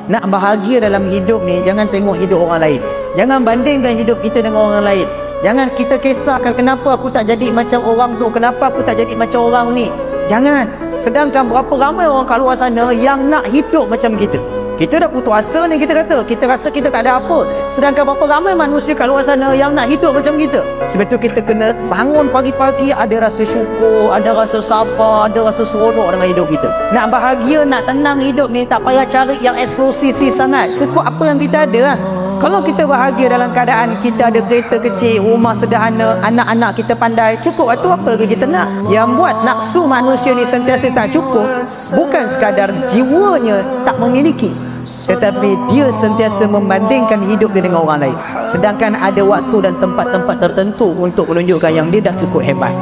Nak bahagia dalam hidup ni, jangan tengok hidup orang lain. Jangan bandingkan hidup kita dengan orang lain. Jangan kita kisahkan kenapa aku tak jadi macam orang tu, kenapa aku tak jadi macam orang ni. Jangan. Sedangkan berapa ramai orang kat luar sana yang nak hidup macam kita. Kita dah putus asa ni, kita kata kita rasa kita tak ada apa. Sedangkan berapa ramai manusia kat luar sana yang nak hidup macam kita. Sebab tu kita kena bangun pagi-pagi ada rasa syukur, ada rasa sabar, ada rasa seronok dengan hidup kita. Nak bahagia, nak tenang hidup ni, tak payah cari yang eksklusif sangat. Cukup apa yang kita ada lah. Kalau kita bahagia dalam keadaan kita ada kereta kecil, rumah sederhana, anak-anak kita pandai, cukup itu apa lagi kita nak. Yang buat nafsu manusia ni sentiasa tak cukup, bukan sekadar jiwanya tak memiliki, tetapi dia sentiasa membandingkan hidup dia dengan orang lain. Sedangkan ada waktu dan tempat-tempat tertentu untuk menunjukkan yang dia dah cukup hebat.